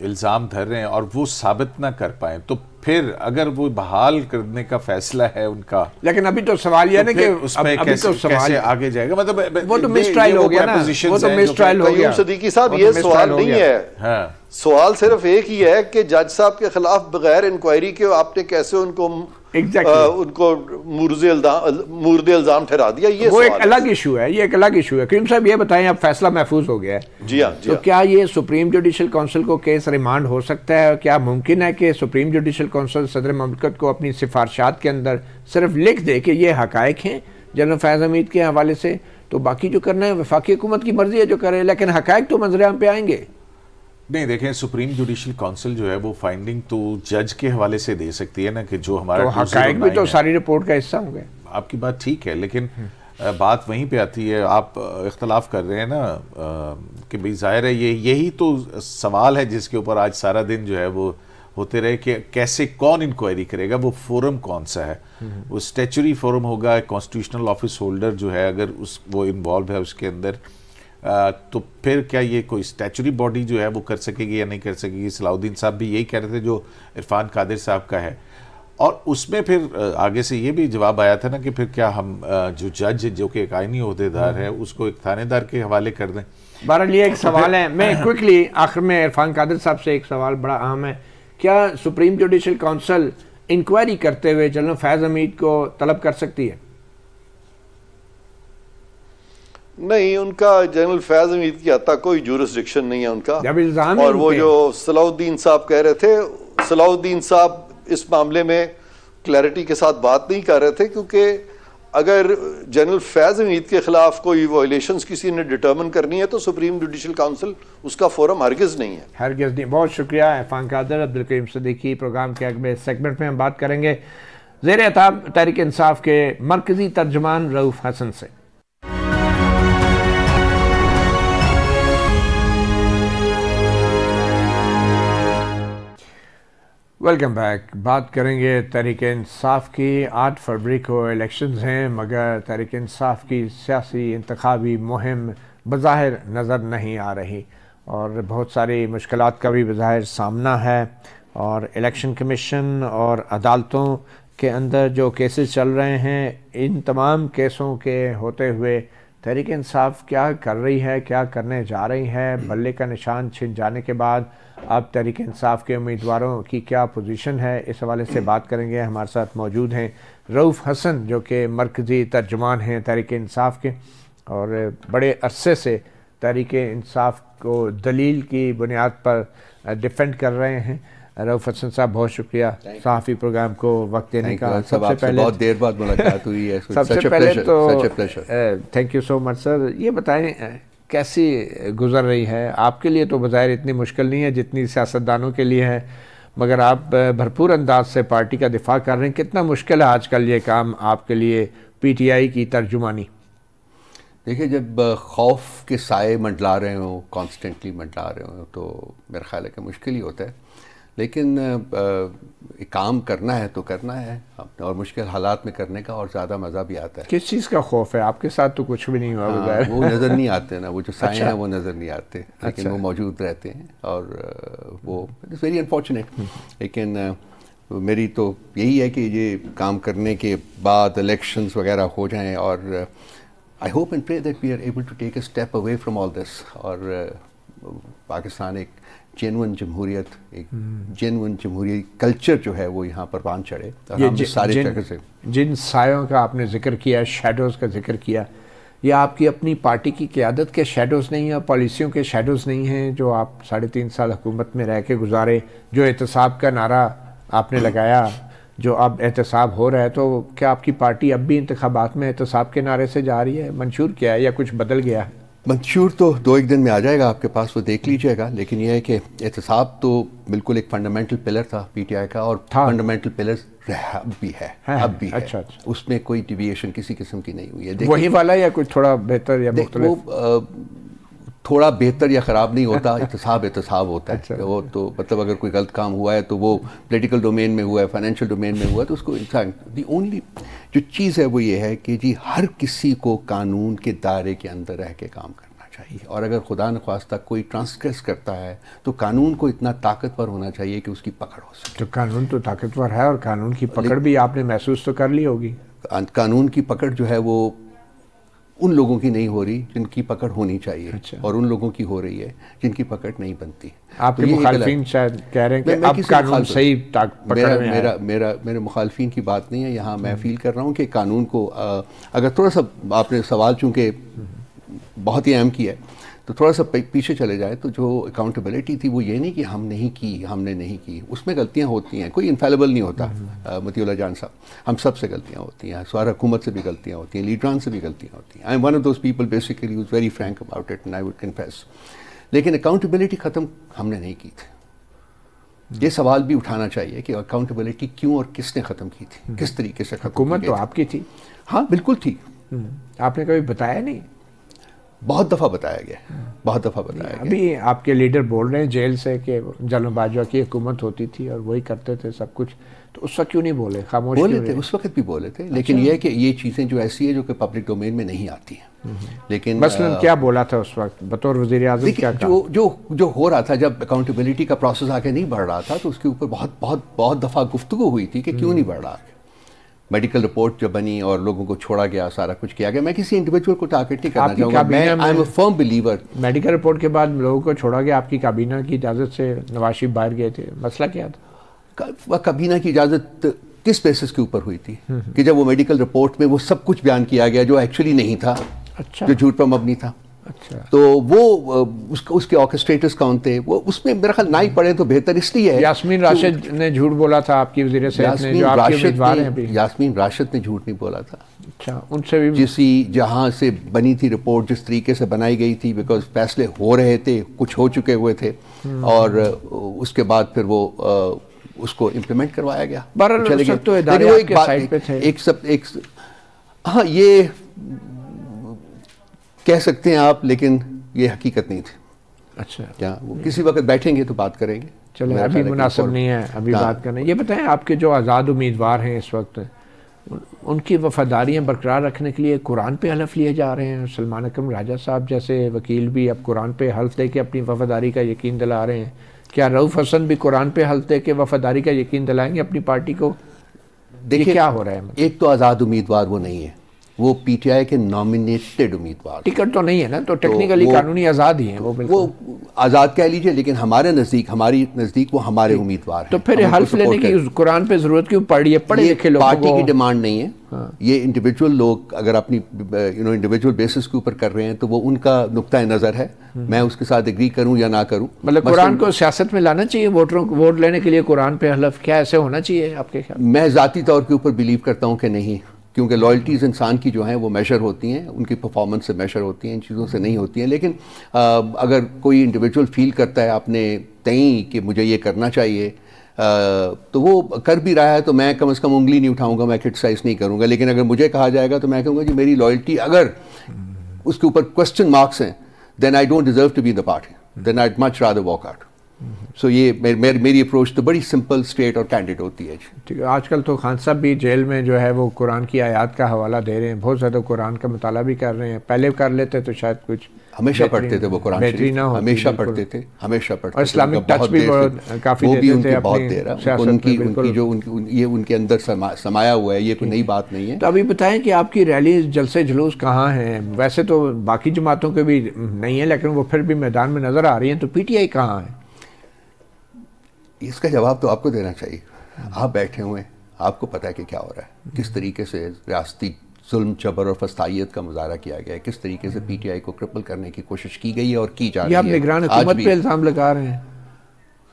[SPEAKER 3] इल्जाम धर रहे हैं और वो साबित ना कर पाए तो फिर अगर वो बहाल करने का फैसला है उनका,
[SPEAKER 1] लेकिन अभी तो सवाल यह है कि
[SPEAKER 3] उसमें कैसे आगे जाएगा? मतलब
[SPEAKER 1] वो तो मिस ट्रायल हो गया ना, वो तो मिस ट्रायल हो गया।
[SPEAKER 2] सिद्दीकी साहब, ये सवाल नहीं है।
[SPEAKER 3] हाँ।
[SPEAKER 2] सवाल सिर्फ एक ही है कि जज साहब के खिलाफ बगैर इंक्वायरी के आपने कैसे उनको उनको मुर्द इल्जाम ठहरा दिया? ये
[SPEAKER 1] वो एक अलग इशू है, ये एक अलग इशू है। करीम साहब ये बताएं, अब फैसला महफूज हो गया है।
[SPEAKER 2] जी हाँ,
[SPEAKER 1] तो क्या ये सुप्रीम जुडिशल काउंसिल को केस रिमांड हो सकता है? क्या मुमकिन है कि सुप्रीम जुडिशल काउंसिल सदर ममलकत को अपनी सिफारशात के अंदर सिर्फ लिख दे कि ये हकायक हैं जनरल फैज़ हमीद के हवाले से, तो बाकी जो करना है वफाकी हुकूमत की मर्जी है जो करे, लेकिन हकायक तो मंजर-ए-आम पे आएंगे?
[SPEAKER 3] नहीं, देखें, सुप्रीम जुडिशल काउंसिल जो है वो फाइंडिंग तो जज के हवाले से दे सकती है ना, कि जो हमारा
[SPEAKER 1] तो हकायक भी तो सारी रिपोर्ट का हिस्सा होंगे।
[SPEAKER 3] आपकी बात ठीक है, लेकिन बात वहीं पे आती है, आप इख्तलाफ कर रहे हैं ना कि भाई जाहिर है यही तो सवाल है जिसके ऊपर आज सारा दिन जो है वो होते रहे कि कैसे कौन इंक्वायरी करेगा, वो फोरम कौन सा है, वो स्टैचुरी फोरम होगा, कॉन्स्टिट्यूशनल ऑफिस होल्डर जो है अगर वो इन्वॉल्व है उसके अंदर, तो फिर क्या ये कोई स्टैचुरी बॉडी जो है वो कर सकेगी या नहीं कर सकेगी। सलाउद्दीन साहब भी यही कह रहे थे जो इरफान कादिर साहब का है, और उसमें फिर आगे से ये भी जवाब आया था ना कि फिर क्या हम जो जज जो कि एक आईनी ओहदेदार है उसको एक थानेदार के हवाले कर दें।
[SPEAKER 1] बहरहाल ये एक सवाल है, मैं क्विकली आखिर में इरफान कादिर साहब से एक सवाल बड़ा अहम है, क्या सुप्रीम जुडिशल काउंसिल इंक्वायरी करते हुए जनरल फैज़ हमीद को तलब कर सकती है?
[SPEAKER 2] नहीं, उनका जनरल फैज़ हमीद की हद तक कोई जुरिस्डिक्शन नहीं है उनका।
[SPEAKER 1] जब इल्जाम
[SPEAKER 2] और वो जो सलाउद्दीन साहब कह रहे थे, सलाउद्दीन साहब इस मामले में क्लैरिटी के साथ बात नहीं कर रहे थे, क्योंकि अगर जनरल फैज़ हमीद के खिलाफ कोई वायलेशंस किसी ने डिटर्मिन करनी है तो सुप्रीम जुडिशल काउंसिल उसका फोरम हरगिज़ नहीं है।
[SPEAKER 1] हरगिज़ नहीं। बहुत शुक्रिया इरफान कादिर। अब्दुल करीम सिद्दीकी। प्रोग्राम के अगले सेगमेंट में हम बात करेंगे ज़ेर एहताम तहरीक इंसाफ के मरकज़ी तर्जुमान रऊफ़ हसन से। Welcome back. बात करेंगे तहरीक इंसाफ की। 8 फरवरी को इलेक्शंस हैं, मगर तहरीक इंसाफ की सियासी इंतखाबी मुहिम बज़ाहिर नज़र नहीं आ रही और बहुत सारी मुश्किलात का भी बज़ाहिर सामना है। और इलेक्शन कमीशन और अदालतों के अंदर जो केसेस चल रहे हैं, इन तमाम केसों के होते हुए तहरीक इंसाफ क्या कर रही है, क्या करने जा रही है, बल्ले का निशान छिन जाने के बाद अब तहरीक इंसाफ के उम्मीदवारों की क्या पोजीशन है, इस हवाले से बात करेंगे। हमारे साथ मौजूद हैं रऊफ़ हसन जो कि मरकज़ी तर्जुमान हैं तहरीक इंसाफ के और बड़े अरसे से तहरीक इंसाफ को दलील की बुनियाद पर डिफेंड कर रहे हैं। रऊफ़ हसन साहब बहुत शुक्रिया सहाफ़ी प्रोग्राम को वक्त देने का।
[SPEAKER 4] सबसे पहले बहुत देर बाद मुलाकात हुई है।
[SPEAKER 1] सबसे पहले तो thank you so much sir. ये बताएं कैसी गुजर रही है आपके लिए? तो बज़ाहिर इतनी मुश्किल नहीं है जितनी सियासतदानों के लिए है, मगर आप भरपूर अंदाज से पार्टी का दिफा कर रहे हैं। कितना मुश्किल है आजकल ये काम आपके लिए, पीटीआई की तर्जुमानी?
[SPEAKER 4] देखिए, जब खौफ के साए मंडला रहे हो, कॉन्स्टेंटली मंडला रहे हो, तो मेरा ख्याल है कि मुश्किल ही होता है, लेकिन काम करना है तो करना है, और मुश्किल हालात में करने का और ज़्यादा मज़ा भी आता है।
[SPEAKER 1] किस चीज़ का खौफ है? आपके साथ तो कुछ भी नहीं हुआ।
[SPEAKER 4] वो नज़र नहीं आते ना, वो जो साए हैं वो नज़र नहीं आते, लेकिन वो मौजूद रहते हैं और वो इट्स वेरी अनफॉर्चुनेट। लेकिन मेरी तो यही है कि ये काम करने के बाद इलेक्शंस वगैरह हो जाएं और I hope and pray that we are able to take a step away from all this, और पाकिस्तान एक जेन्युइन जमहूरियत, एक जेन्युइन जमहूरी कल्चर जो है वो यहाँ पर बांध चढ़े। और हम सारे जगह से
[SPEAKER 1] जिन सायों का आपने जिक्र किया, शेडोज़ का जिक्र किया, ये आपकी अपनी पार्टी की क़यादत के शेडोज़ नहीं है, पॉलिसियों के शेडोज़ नहीं हैं जो आप 3.5 साल हुकूमत में रह के गुजारे, जो एहतसाब का नारा आपने लगाया, जो अब एहतसाब हो रहा है, तो क्या आपकी पार्टी अब भी इंतखाबात में एहतसाब के नारे से जा रही है? मंशूर क्या है या कुछ बदल गया है?
[SPEAKER 4] मंशूर तो 2-1 दिन में आ जाएगा आपके पास, वो देख लीजिएगा। लेकिन यह है कि एहतसाब तो बिल्कुल एक फंडामेंटल पिलर था पीटीआई का, और फंडामेंटल पिलर अब भी है, अब भी है। अच्छा। उसमें कोई डिविएशन किसी किस्म की नहीं हुई है।
[SPEAKER 1] वही वाला या कुछ थोड़ा बेहतर या मुख्तलिफ?
[SPEAKER 4] थोड़ा बेहतर या ख़राब नहीं होता, एहतसाब होता है। अच्छा। वो तो मतलब अगर कोई गलत काम हुआ है तो वो पॉलिटिकल डोमेन में हुआ है, फाइनेंशियल डोमेन में हुआ है, तो उसको इंसान दी ओनली जो चीज़ है वो ये है कि जी हर किसी को कानून के दायरे के अंदर रह के काम करना चाहिए, और अगर खुदा न ख्वास्ता कोई ट्रांसग्रेस करता है तो कानून को इतना ताकतवर होना चाहिए कि उसकी पकड़ हो सके।
[SPEAKER 1] तो कानून तो ताकतवर है, और कानून की पकड़ भी आपने महसूस तो कर ली होगी।
[SPEAKER 4] कानून की पकड़ जो है वो उन लोगों की नहीं हो रही जिनकी पकड़ होनी चाहिए। अच्छा। और उन लोगों की हो रही है जिनकी पकड़ नहीं बनती।
[SPEAKER 1] आपके तो मुखालिफिन शायद कह रहे हैं कि अब कानून सही पकड़ में है।
[SPEAKER 4] मेरे मुखालिफिन की बात नहीं है यहाँ। मैं फील कर रहा हूँ कि कानून को अगर थोड़ा सा आपने सवाल चूँकि बहुत ही अहम किया है, तो थोड़ा सा पीछे चले जाए तो जो अकाउंटेबिलिटी थी वो ये नहीं कि हमने नहीं की, उसमें गलतियां होती हैं, कोई इनफेलेबल नहीं होता। मतीउल्लाह जान साहब, हम सब से गलतियां होती हैं, सवार हुकूमत से भी गलतियां होती हैं, लीडरान से भी गलतियां होती हैं। I am one of those people basically who is very Frank about it and I would confess. लेकिन अकाउंटेबिलिटी ख़त्म हमने नहीं की थी। ये सवाल भी उठाना चाहिए कि अकाउंटेबिलिटी क्यों और किसने ख़त्म की थी, किस तरीके से ख़त्म?
[SPEAKER 1] हुकूमत तो आपकी थी।
[SPEAKER 4] हाँ बिल्कुल थी,
[SPEAKER 1] आपने कभी बताया नहीं?
[SPEAKER 4] बहुत दफ़ा बताया गया, बहुत दफ़ा बताया गया।
[SPEAKER 1] अभी आपके लीडर बोल रहे हैं जेल से कि जनरल बाजवा की हुकूमत होती थी और वही करते थे सब कुछ, तो उस वक्त क्यों नहीं बोले? खामोश
[SPEAKER 4] बोले थे, उस वक्त भी बोले थे, लेकिन
[SPEAKER 1] अच्छा।
[SPEAKER 4] यह है कि ये चीज़ें जो ऐसी है जो कि पब्लिक डोमेन में नहीं आती हैं। लेकिन
[SPEAKER 1] मसलन क्या बोला था उस वक्त बतौर वज़ीर आज़म? क्या
[SPEAKER 4] जो हो रहा था, जब अकाउंटेबिलिटी का प्रोसेस आगे नहीं बढ़ रहा था तो उसके ऊपर बहुत दफ़ा गुफ्तगू हुई थी कि क्यों नहीं बढ़ रहा आगे। मेडिकल रिपोर्ट जब बनी और लोगों को छोड़ा गया, सारा कुछ किया गया। मैं किसी इंडिविजुअल को टारगेट नहीं करना चाहूँगा, मैं I am a firm believer.
[SPEAKER 1] Medical report के बाद लोगों को छोड़ा गया, आपकी काबीना की इजाज़त से नवाज शरीफ बाहर गए थे, मसला क्या था?
[SPEAKER 4] काबीना की इजाज़त किस बेसिस के ऊपर हुई थी कि जब वो मेडिकल रिपोर्ट में वो सब कुछ बयान किया गया जो एक्चुअली नहीं था,
[SPEAKER 1] अच्छा,
[SPEAKER 4] जो झूठ पर मबनी था।
[SPEAKER 1] अच्छा,
[SPEAKER 4] तो वो उसके ऑर्केस्ट्रेटर्स कौन थे, वो उसमें मेरा ख्याल ना ही पड़े तो बेहतर इसलिए है।
[SPEAKER 1] यास्मीन राशिद ने झूठ बोला था, आपकी वज़ीर सेहत ने, जो आपके उम्मीदवार हैं अभी।
[SPEAKER 4] यास्मीन राशिद ने झूठ नहीं बोला था।
[SPEAKER 1] अच्छा, उनसे भी
[SPEAKER 4] जहाँ से बनी थी रिपोर्ट, जिस तरीके से बनाई गई थी, बिकॉज फैसले हो रहे थे, कुछ हो चुके हुए थे, और उसके बाद फिर वो उसको इम्प्लीमेंट करवाया गया। हाँ, ये कह सकते हैं आप, लेकिन ये हकीकत नहीं थी।
[SPEAKER 1] अच्छा,
[SPEAKER 4] क्या वो किसी वक्त बैठेंगे तो बात करेंगे?
[SPEAKER 1] चलो, अभी मुनासिब नहीं है अभी बात करना। ये बताएं, आपके जो आज़ाद उम्मीदवार हैं इस वक्त, उनकी वफादारियाँ बरकरार रखने के लिए कुरान पे हलफ लिए जा रहे हैं। सलमान अकरम राजा साहब जैसे वकील भी अब कुरान पे हल्फ दे के अपनी वफादारी का यकीन दिला रहे हैं। क्या रऊफ हसन भी कुरान पे हल्फ दे के वफादारी का यकीन दिलाएंगे अपनी पार्टी को?
[SPEAKER 4] देखिए,
[SPEAKER 1] क्या हो रहा है?
[SPEAKER 4] एक तो आज़ाद उम्मीदवार वो नहीं है, वो पीटीआई के नॉमिनेटेड उम्मीदवार।
[SPEAKER 1] टिकट तो नहीं है ना, तो टेक्निकली कानूनी आज़ाद ही है वो
[SPEAKER 4] आज़ाद कह लीजिए, लेकिन हमारे नज़दीक वो हमारे उम्मीदवार हैं।
[SPEAKER 1] तो फिर हल्फ लेने की कुरान पे जरूरत क्यों पड़ी है? पढ़े लिखे लोग,
[SPEAKER 4] पार्टी की डिमांड नहीं है। हाँ। ये इंडिविजुअल लोग अगर अपनी इंडिविजुअल बेसिस के ऊपर कर रहे हैं तो वो उनका नुक्ता नज़र है। मैं उसके साथ एग्री करूं या ना करूं।
[SPEAKER 1] मतलब कुरान को सियासत में लाना चाहिए, वोटरों को वोट लेने के लिए कुरान पे हलफ, क्या ऐसे होना चाहिए आपके ख्याल?
[SPEAKER 4] मैं ज़ाती तौर के ऊपर बिलीव करता हूं कि नहीं, क्योंकि लॉयल्टीज़ इंसान की जो हैं वो मेजर होती हैं, उनकी परफॉर्मेंस से मेजर होती हैं, इन चीज़ों से नहीं होती हैं। लेकिन अगर कोई इंडिविजुअल फील करता है अपने तय कि मुझे ये करना चाहिए, तो वो कर भी रहा है, तो मैं कम से कम उंगली नहीं उठाऊंगा, मैं क्रिटिसाइज नहीं करूंगा। लेकिन अगर मुझे कहा जाएगा तो मैं कहूँगा जी मेरी लॉयल्टी अगर उसके ऊपर क्वेश्चन मार्क्स हैं, then I don't deserve to be in the party, then I much rather walk out. So ये मेरी अप्रोच तो बड़ी सिंपल, स्ट्रेट और कैंडिड होती है।
[SPEAKER 1] ठीक है, आजकल तो खान साहब भी जेल में जो है वो कुरान की आयत का हवाला दे रहे हैं, बहुत ज़्यादा कुरान का मुताला भी कर रहे हैं। पहले कर लेते तो शायद कुछ
[SPEAKER 4] हमेशा पढ़ते थे वो कुरान शरीफ, हमेशा पढ़ते थे, हमेशा पढ़ते थे।
[SPEAKER 1] इस्लामिक टच भी काफ़ी देते थे,
[SPEAKER 4] बहुत देर है उनकी जो ये उनके अंदर समाया हुआ है, ये कोई नई बात नहीं है।
[SPEAKER 1] तो अभी बताएं कि आपकी रैली, जलसे जुलूस कहाँ हैं? वैसे तो बाकी जमातों के भी नहीं है, लेकिन वो फिर भी मैदान में नज़र आ रही हैं, तो पीटीआई कहाँ है?
[SPEAKER 4] इसका जवाब तो आपको देना चाहिए। आप बैठे हुए, आपको पता है कि क्या हो रहा है, किस तरीके से रियासती जुल्म, जबर और फसाइयत का मुजाहरा किया गया है, किस तरीके से पीटीआई को क्रिपल करने की कोशिश की गई है और की जा रही है।
[SPEAKER 1] आप निगरान हुकूमत पे इल्ज़ाम लगा रहे हैं?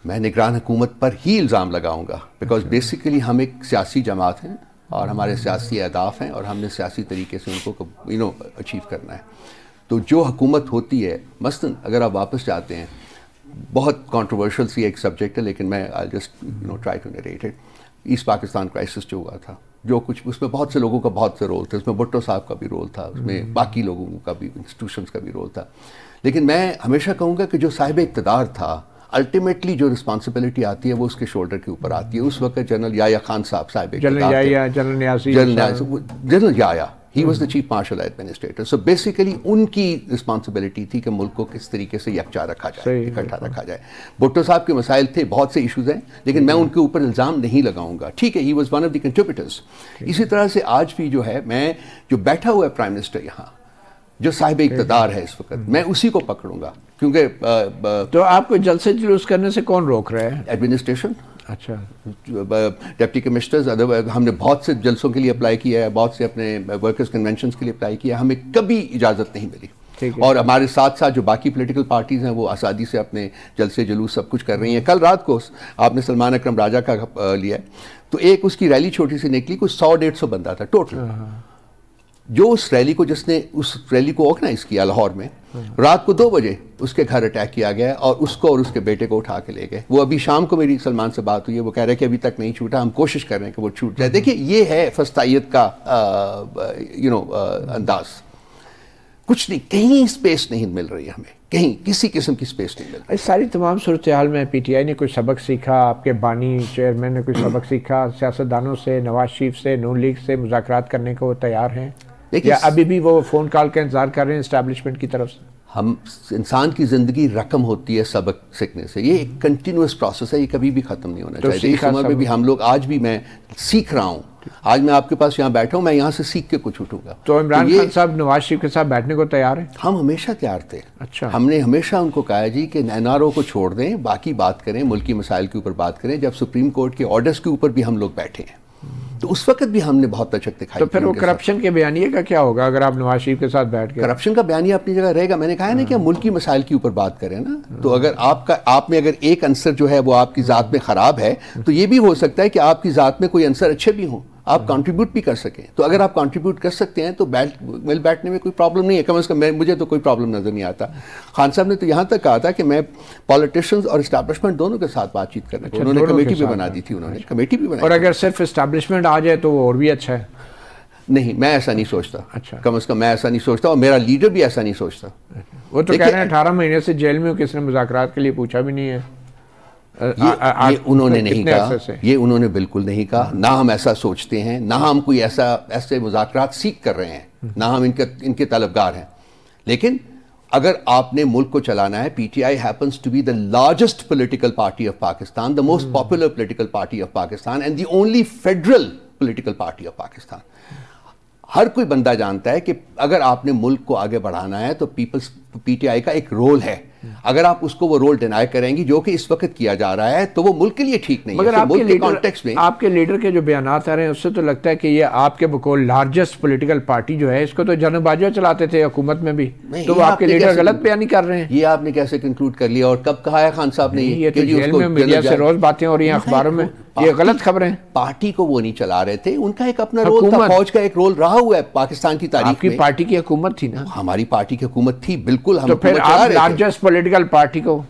[SPEAKER 4] मैं निगरान हुकूमत पर ही इल्ज़ाम लगाऊंगा, बिकॉज बेसिकली हम एक सियासी जमात हैं और हमारे सियासी अहदाफ हैं और हमने सियासी तरीके से उनको अचीव करना है। तो जो हुकूमत होती है, मसलन अगर आप वापस जाते हैं, बहुत कंट्रोवर्शियल सी एक सब्जेक्ट है, लेकिन मैं I just try to narrate it. East Pakistan crisis जो हुआ था, जो कुछ उसमें बहुत से लोगों का बहुत से रोल थे, उसमें भुट्टो साहब का भी रोल था, उसमें बाकी लोगों का भी, इंस्टीट्यूशंस का भी रोल था। लेकिन मैं हमेशा कहूँगा कि जो साहिब इक़्तिदार था, अल्टीमेटली जो रिस्पॉन्सिबिलिटी आती है वो उसके शोल्डर के ऊपर आती है। उस वक्त जनरल याया खान साहब साहिब इक़्तिदार, general Yahya, he was the chief martial administrator. So basically उनकी रिस्पॉन्सिबिलिटी थी कि मुल्क को किस तरीके से यकजा रखा जाए, इकट्ठा रखा जाए। भुट्टो साहब के मसाइल थे, बहुत से इशूज़ हैं, लेकिन मैं उनके ऊपर इल्ज़ाम नहीं लगाऊंगा। ठीक है, he was one of the contributors. इसी तरह से आज भी जो है, मैं जो बैठा हुआ है प्राइम मिनिस्टर यहाँ, जो साहिब इक़्तिदार है इस वक्त, मैं उसी को पकड़ूंगा, क्योंकि
[SPEAKER 1] तो आपको जलसे जुलूस करने से कौन रोक रहा है?
[SPEAKER 4] एडमिनिस्ट्रेशन।
[SPEAKER 1] अच्छा,
[SPEAKER 4] डिप्टी कमिश्नर्स, हमने बहुत से जलसों के लिए अप्लाई किया है, बहुत से अपने वर्कर्स कन्वेंशन के लिए अप्लाई किया, हमें कभी इजाज़त नहीं मिली। और हमारे साथ साथ जो बाकी पॉलिटिकल पार्टीज़ हैं वो आज़ादी से अपने जलसे जुलूस सब कुछ कर रही हैं। कल रात को आपने सलमान अकरम राजा का लिया, तो एक उसकी रैली छोटी सी निकली, कुछ 100-150 बंदा था टोटल। जो उस रैली को जिसने उस रैली को ऑर्गेनाइज किया लाहौर में, रात को 2 बजे उसके घर अटैक किया गया और उसको और उसके बेटे को उठा के ले गए। वो अभी शाम को मेरी सलमान से बात हुई है, वो कह रहे हैं कि अभी तक नहीं छूटा, हम कोशिश कर रहे हैं कि वो छूट जाए। देखिए ये है फस्तायत का अंदाज। कुछ नहीं, कहीं स्पेस नहीं मिल रही है हमें, कहीं किसी किस्म की स्पेस नहीं मिल रही।
[SPEAKER 1] इस सारी तमाम सूरत हाल में पीटीआई ने कोई सबक सीखा, आपके बानी चेयरमैन ने कोई सबक सीखा, सियासतदानों से, नवाज शरीफ से, नून लीग से मुज़ाकरात करने को तैयार हैं या अभी भी वो फ़ोन कॉल का इंतजार कर रहे हैं इस्टेब्लिशमेंट की तरफ से?
[SPEAKER 4] हम, इंसान की ज़िंदगी रकम होती है सबक सीखने से, ये एक कंटिन्यूस प्रोसेस है, ये कभी भी ख़त्म नहीं होना चाहिए। इस उम्र में भी हम लोग, आज भी मैं सीख रहा हूँ, आज मैं आपके पास यहाँ बैठा हूँ, मैं यहाँ से सीख के कुछ उठूंगा।
[SPEAKER 1] तो इमरान खान साहब नवाज शरीफ के साथ बैठने को तैयार हैं?
[SPEAKER 4] हम हमेशा तैयार थे।
[SPEAKER 1] अच्छा।
[SPEAKER 4] हमने हमेशा उनको कहा जी कि एनआरओ को छोड़ दें, बाकी बात करें, मुल्की मसाइल के ऊपर बात करें। जब सुप्रीम कोर्ट के ऑर्डर्स के ऊपर भी हम लोग बैठे हैं, तो उस वक्त भी हमने बहुत लचक दिखाई।
[SPEAKER 1] तो फिर वो करप्शन के बयानिए का क्या होगा अगर आप नवाज शरीफ के साथ बैठ के?
[SPEAKER 4] करप्शन का बयानिए अपनी जगह रहेगा। मैंने कहा है ना कि हम मुल्की मसाइल के ऊपर बात करें ना, तो अगर आप में अगर एक अंसर जो है वो आपकी ज़ात में ख़राब है, तो ये भी हो सकता है कि आपकी ज़ात में कोई अंसर अच्छे भी हों, आप कंट्रीब्यूट भी कर सकें। तो अगर आप कंट्रीब्यूट कर सकते हैं तो बैठने में कोई प्रॉब्लम नहीं है। कम से कम मुझे तो कोई प्रॉब्लम नज़र नहीं आता। खान साहब ने तो यहाँ तक कहा था कि मैं पॉलिटिशियंस और इस्टेब्लिशमेंट दोनों के साथ बातचीत करने को, उन्होंने कमेटी भी बना दी थी, उन्होंने कमेटी भी बनाई।
[SPEAKER 1] और अगर सिर्फ इस्टेब्लिशमेंट आ जाए तो वो और भी अच्छा है?
[SPEAKER 4] नहीं, मैं ऐसा नहीं सोचता।
[SPEAKER 1] अच्छा।
[SPEAKER 4] कम से कम मैं ऐसा नहीं सोचता और मेरा लीडर भी ऐसा नहीं सोचता।
[SPEAKER 1] वो तो कह रहे हैं 18 महीने से जेल में, किसने मुज़ाकरात के लिए पूछा भी नहीं है।
[SPEAKER 4] ये उन्होंने नहीं कहा, ये उन्होंने बिल्कुल नहीं कहा। ना हम ऐसा सोचते हैं, ना हम कोई ऐसे मुज़ाकरात सीख कर रहे हैं, ना हम इनके तलबगार हैं। लेकिन अगर आपने मुल्क को चलाना है, PTI happens to be the largest political party of Pakistan, the most popular political party of Pakistan and the only federal political party of Pakistan. हर कोई बंदा जानता है कि अगर आपने मुल्क को आगे बढ़ाना है तो पीटीआई का एक रोल है। अगर आप उसको वो रोल डिनाई करेंगी जो कि इस वक्त किया जा रहा है, तो वो मुल्क के लिए ठीक नहीं है।
[SPEAKER 1] मगर आपके लीडर के जो बयानात आ रहे हैं उससे तो लगता है कि ये आपके बकौल लार्जेस्ट पॉलिटिकल पार्टी जो है, इसको तो जनरल बाजवा चलाते थे हुकूमत में भी, तो वो आपके लीडर गलत बयानी कर रहे हैं।
[SPEAKER 4] ये आपने कैसे कंक्लूड कर लिया और कब कहा है खान साहब ने?
[SPEAKER 1] ये तो जेल में मीडिया से रोज बातें हो रही हैं, अखबारों में ये गलत खबरें।
[SPEAKER 4] पार्टी को वो नहीं चला रहे थे, उनका एक अपना रोल था, फौज का एक रोल रहा हुआ है पाकिस्तान की तारीख में।
[SPEAKER 1] आपकी पार्टी की हुकूमत थी ना?
[SPEAKER 4] हमारी पार्टी की हुकूमत थी, बिल्कुल। हम
[SPEAKER 1] तो फिर आप लार्जेस्ट पॉलिटिकल पार्टी को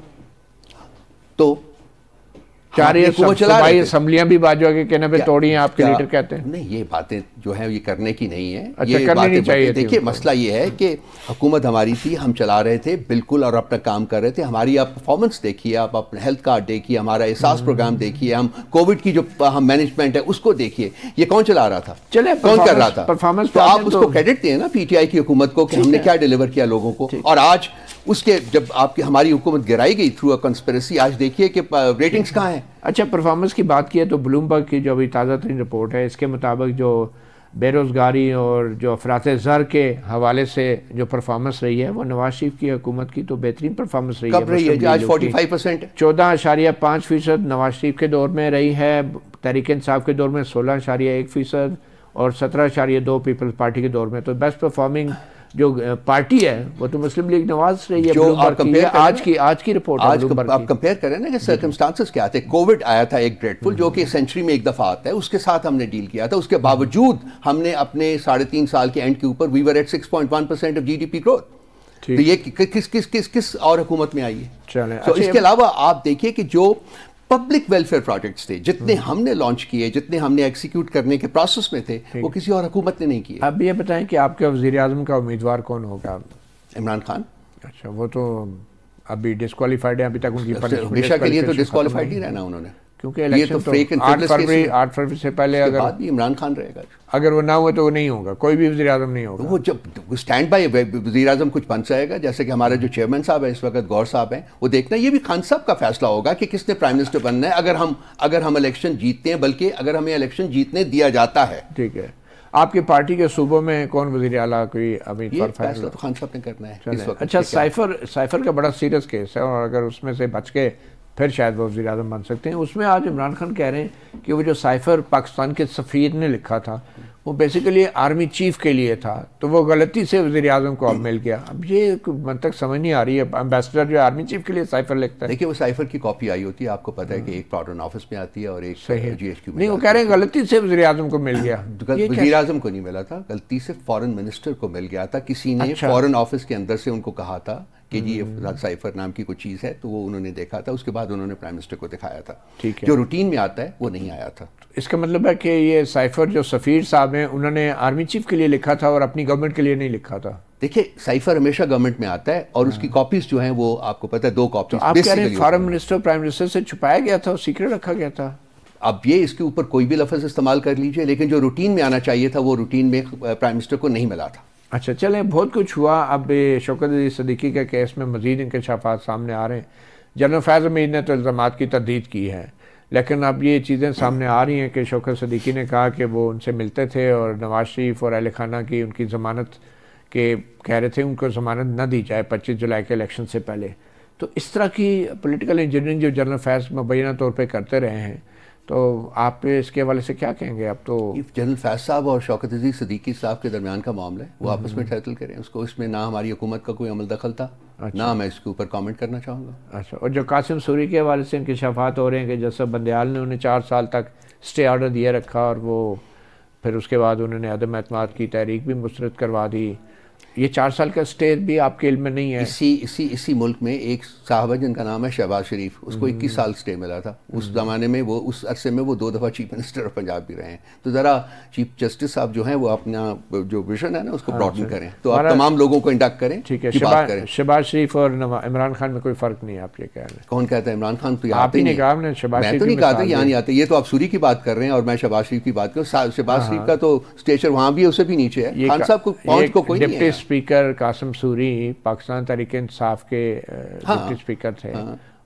[SPEAKER 1] तो असम्बलियां भी बाजवा के कहने पे तोड़ी हैं, आपके लीडर कहते हैं।
[SPEAKER 4] नहीं, ये बातें जो है ये करने की नहीं है।
[SPEAKER 1] अच्छा, करनी नहीं चाहिए।
[SPEAKER 4] देखिए मसला ये है कि हुकूमत हमारी थी, हम चला रहे थे बिल्कुल और अपना काम कर रहे थे। हमारी आप परफॉर्मेंस देखिए, आप अपना हेल्थ कार्ड देखिए, हमारा एहसास प्रोग्राम देखिए, हम कोविड की जो हम मैनेजमेंट है उसको देखिए। ये कौन चला रहा था,
[SPEAKER 1] चले
[SPEAKER 4] कौन कर रहा था?
[SPEAKER 1] परफॉर्मेंस
[SPEAKER 4] तो आप उसको क्रेडिट दें ना पीटीआई की हुकूमत को कि हमने क्या डिलीवर किया लोगों को। और आज उसके जब आपकी हमारी हुकूमत गिराई गई थ्रू अ कंस्पिरेसी, आज देखिए कि रेटिंग्स कहाँ हैं।
[SPEAKER 1] अच्छा, परफॉर्मेंस की बात की है तो ब्लूमबर्ग की जो अभी ताज़ा तरीन रिपोर्ट है, इसके मुताबिक जो बेरोज़गारी और जो अफरात ज़र के हवाले से जो परफॉर्मेंस रही है वो नवाज शरीफ की हुकूमत की तो बेहतरीन परफॉर्मेंस रही है।
[SPEAKER 4] कब रही है? आज 45%,
[SPEAKER 1] 14.5% नवाज शरीफ के दौर में रही है, तहरीक इंसाफ के दौर में 16.1% और 17.2 पीपल्स पार्टी के दौर में। तो बेस्ट परफॉर्मिंग जो पार्टी है वो तो मुस्लिम लीग नवाज रही है।
[SPEAKER 4] जो आप
[SPEAKER 1] आज की रिपोर्ट
[SPEAKER 4] आप कंपेयर करें ना कि सर्कमस्टांसेस क्या थे। कोविड आया था एक ड्रेडफुल, जो कि सेंचुरी में एक दफा आता है, उसके साथ हमने डील किया था। उसके बावजूद हमने अपने 3.5 साल के एंड के ऊपर we were at 6.1% of GDP growth. तो ये किस और हुकूमत में आई है? तो इसके अलावा आप देखिए कि जो पब्लिक वेलफेयर प्रोजेक्ट्स थे, जितने हमने लॉन्च किए, जितने हमने एग्जीक्यूट करने के प्रोसेस में थे, वो किसी और हुकूमत ने नहीं किए।
[SPEAKER 1] अब ये बताएं कि आपके वज़ीर आज़म का उम्मीदवार कौन होगा?
[SPEAKER 4] इमरान खान।
[SPEAKER 1] अच्छा, वो तो अभी डिस्क्वालीफाइड है, अभी तक उनकी
[SPEAKER 4] हमेशा के लिए तो डिस्क्वालीफाइड ही रहना उन्होंने,
[SPEAKER 1] क्योंकि इलेक्शन तो 8 फरवरी से पहले अगर
[SPEAKER 4] इमरान खान रहेगा,
[SPEAKER 1] अगर वो ना हुआ तो वो नहीं होगा, कोई भी वज़ीर आज़म नहीं होगा।
[SPEAKER 4] वो जब स्टैंड बाई वज़ीर आज़म कुछ बन जाएगा, जैसे कि हमारे जो चेयरमैन साहब हैं इस वक्त, गौर साहब हैं, वो देखना ये भी खान साहब का फैसला होगा कि किसने प्राइम मिनिस्टर बनना है अगर हम इलेक्शन जीतते हैं, बल्कि अगर हमें इलेक्शन जीतने दिया जाता है।
[SPEAKER 1] ठीक है, आपकी पार्टी के सूबों में कौन वज़ीर आला कोई अभी
[SPEAKER 4] फैसला तो खान साहब ने करना है इस वक्त।
[SPEAKER 1] अच्छा, साइफर का बड़ा सीरियस केस है और अगर उसमें से बच के फिर शायद वो वज़ीर आज़म बन सकते हैं। उसमें आज इमरान खान कह रहे हैं कि वो जो साइफ़र पाकिस्तान के सफ़ीर ने लिखा था वो बेसिकली आर्मी चीफ के लिए था, तो वो गलती से वज़ीर आज़म को अब मिल गया। अब ये मंतक समझ नहीं आ रही है, एम्बेसडर जो आर्मी चीफ के लिए साइफ़र लिखता है।
[SPEAKER 4] देखिए वो साइफ़र की कॉपी आई होती है, आपको पता है कि एक फॉरेन ऑफिस में आती है और एक GHQ में।
[SPEAKER 1] नहीं, वो कह रहे हैं गलती से वज़ीर आज़म को मिल गया।
[SPEAKER 4] वज़ीर आज़म को नहीं मिला था, गलती से फॉरेन मिनिस्टर को मिल गया था। किसी ने फॉरेन ऑफिस के अंदर से उनको कहा था कि जी ये साइफर नाम की कोई चीज़ है, तो वो उन्होंने देखा था, उसके बाद उन्होंने प्राइम मिनिस्टर को दिखाया था।
[SPEAKER 1] ठीक है,
[SPEAKER 4] जो रूटीन में आता है वो नहीं आया था।
[SPEAKER 1] इसका मतलब है कि ये साइफर जो सफ़ीर साहब हैं उन्होंने आर्मी चीफ के लिए लिखा था और अपनी गवर्नमेंट के लिए नहीं लिखा था।
[SPEAKER 4] देखिए साइफर हमेशा गवर्नमेंट में आता है और उसकी कॉपीज जो हैं वो आपको पता है 2 कॉपीज।
[SPEAKER 1] आप कह रहे हैं फॉरेन मिनिस्टर प्राइम मिनिस्टर से छुपाया गया था और सीक्रेट रखा गया था।
[SPEAKER 4] अब ये इसके ऊपर कोई भी लफ्ज़ इस्तेमाल कर लीजिए, लेकिन जो रूटीन में आना चाहिए था वो रूटीन में प्राइम मिनिस्टर को नहीं मिला था।
[SPEAKER 1] अच्छा चलें, बहुत कुछ हुआ। अब शौकत अली सिद्दीकी के केस में मज़ीद इंकशाफात सामने आ रहे हैं। जनरल फैज़ हमीद ने तो इल्ज़ामात की तरदीद की है, लेकिन अब ये चीज़ें सामने आ रही हैं कि शौकत सिद्दीकी ने कहा कि वो उनसे मिलते थे और नवाज शरीफ और अहल खाना की उनकी ज़मानत के कह रहे थे उनको ज़मानत न दी जाए 25 जुलाई के इलेक्शन से पहले। तो इस तरह की पॉलिटिकल इंजीनियरिंग जो जनरल फैज़ मुबैना तौर पर करते रहे हैं, तो आप इसके हवाले से क्या कहेंगे? अब तो
[SPEAKER 4] जनरल फैज़ साहब और शौकत अली सिद्दीकी साहब के दरमियान का मामला है, वो आपस में सेटल करें उसको। इसमें ना हमारी हुकूमत का कोई अमल दखल था। अच्छा। ना मैं इसके ऊपर कमेंट करना चाहूँगा।
[SPEAKER 1] अच्छा, और जो कासिम सूरी के हवाले से इंकशाफात हो रहे हैं कि जैसा बंदयाल ने उन्हें 4 साल तक स्टे ऑर्डर दिया रखा और वो फिर उसके बाद उन्होंने अदम एतमाद की तहरीक भी मुस्तरद करवा दी, ये 4 साल का स्टे भी आपके इल्म में नहीं है?
[SPEAKER 4] इसी मुल्क में एक साहब है जिनका नाम है शहबाज शरीफ, उसको 21 साल स्टे मिला था। उस ज़माने में वो उस अरसे में वो 2 दफ़ा चीफ मिनिस्टर ऑफ पंजाब भी रहे हैं। तो ज़रा चीफ जस्टिस साहब जो हैं वो अपना जो विजन है ना उसको ब्रॉडन करें, तो आप तमाम लोगों को इंडक्ट करें।
[SPEAKER 1] ठीक है, शहबाज शरीफ और इमरान खान में कोई फ़र्क नहीं है, आप ये कह रहे हैं?
[SPEAKER 4] कौन कहता है? इमरान खान तो
[SPEAKER 1] आप ही नहीं कहा, मैं
[SPEAKER 4] तो नहीं कहा था, यहाँ नहीं आते। ये तो आप सूरी की बात कर रहे हैं और मैं शहबाज शरीफ की बात कर रहा हूँ। शहबाज शरीफ का तो स्टेचर वहाँ भी उससे भी नीचे है। खान साहब को पहुँच को कोई नहीं है।
[SPEAKER 1] डिप्टी स्पीकर कासिम सूरी पाकिस्तान तहरीक इंसाफ के डिप्टी स्पीकर थे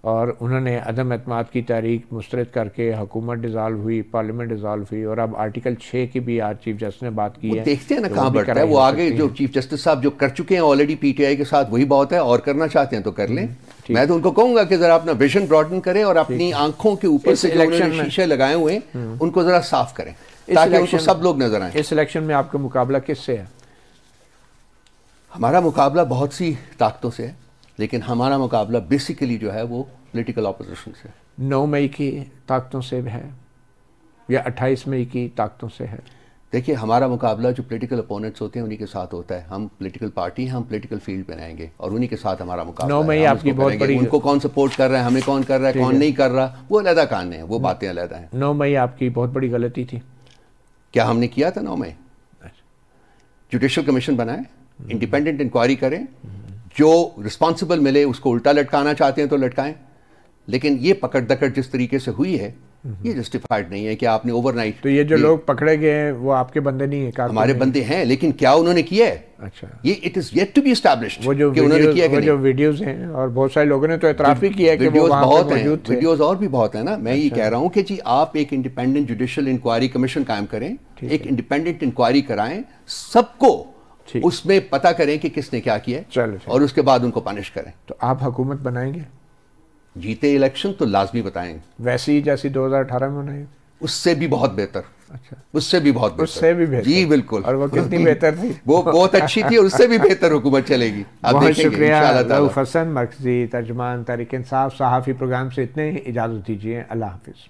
[SPEAKER 1] और उन्होंने अदम एतमाद की तहरीक मुस्तरद करके हुकूमत डिज़ाल्व हुई, पार्लियामेंट डिज़ाल्व हुई और अब आर्टिकल 6 की भी आज चीफ जस्टिस ने बात की है।
[SPEAKER 4] देखते हैं ना कहाँ बढ़ता है वो आगे। जो चीफ जस्टिस साहब जो कर चुके हैं ऑलरेडी PTI के साथ वही बहुत है, और करना चाहते हैं तो कर लें। मैं तो उनको कहूंगा कि जरा अपना विजन ब्रॉडन करें और अपनी आंखों के ऊपर से जो उन्होंने शीशे लगाए हुए हैं उनको जरा साफ करें ताकि उनको सब लोग नजर आए।
[SPEAKER 1] इस इलेक्शन में आपका मुकाबला किससे है?
[SPEAKER 4] हमारा मुकाबला बहुत सी ताकतों से है, लेकिन हमारा मुकाबला बेसिकली जो है वो पॉलिटिकल ऑपोजिशन से।
[SPEAKER 1] 9 मई की ताकतों से है या 28 मई की ताकतों से है?
[SPEAKER 4] देखिए हमारा मुकाबला जो पॉलिटिकल अपोनेंट्स होते हैं उन्हीं के साथ होता है। हम पॉलिटिकल पार्टी हैं, हम पॉलिटिकल फील्ड में रहेंगे और उन्हीं के साथ हमारा मुकाबला
[SPEAKER 1] 9 मई आपकी बहुत बड़ी।
[SPEAKER 4] उनको कौन सपोर्ट कर रहा है, हमें कौन कर रहा है, कौन नहीं कर रहा, वो अलग कहानी है, वो बातें अलग हैं।
[SPEAKER 1] 9 मई आपकी बहुत बड़ी गलती थी।
[SPEAKER 4] क्या हमने किया था 9 मई? जुडिशल कमीशन बनाए, इंडिपेंडेंट इंक्वायरी करें, जो रिस्पॉन्सिबल मिले उसको उल्टा लटकाना चाहते हैं तो लटकाएं, लेकिन ये पकड़ दकड़ जिस तरीके से हुई है ये जस्टिफाइड नहीं है कि आपने ओवरनाइट।
[SPEAKER 1] तो ये जो लोग पकड़े गए हैं वो आपके बंदे नहीं है?
[SPEAKER 4] हमारे बंदे हैं, लेकिन क्या उन्होंने किया है?
[SPEAKER 1] अच्छा,
[SPEAKER 4] ये it is yet to be established
[SPEAKER 1] वो जो वीडियोस हैं, और बहुत सारे लोगों ने तो एतराफ़ भी किया है कि वो वहां
[SPEAKER 4] बहुत हैं, वीडियोस और भी बहुत है ना। मैं ये कह रहा हूँ कि जी आप एक इंडिपेंडेंट जुडिशियल इंक्वायरी कमीशन कायम करें, एक इंडिपेंडेंट इंक्वायरी कराएं, सबको उसमें पता करें कि किसने क्या किया और उसके बाद उनको पनिश करें।
[SPEAKER 1] तो आप हुकूमत बनाएंगे?
[SPEAKER 4] जीते इलेक्शन तो लाजमी बताएंगे,
[SPEAKER 1] वैसी जैसी 2018 में बनाएंगे?
[SPEAKER 4] उससे भी बहुत बेहतर।
[SPEAKER 1] अच्छा,
[SPEAKER 4] उससे भी बहुत बेहतर।
[SPEAKER 1] उससे भी बेहतर?
[SPEAKER 4] जी बिल्कुल।
[SPEAKER 1] और वो कितनी बेहतर थी?
[SPEAKER 4] वो बहुत अच्छी थी और उससे भी बेहतर हुकूमत चलेगी।
[SPEAKER 1] बहुत शुक्रिया रऊफ हसन, मरकजी तर्जुमान तहरीक इंसाफ सहाफ़ी प्रोग्राम से इतने ही इजाज़त दीजिए। अल्लाह हाफिज़।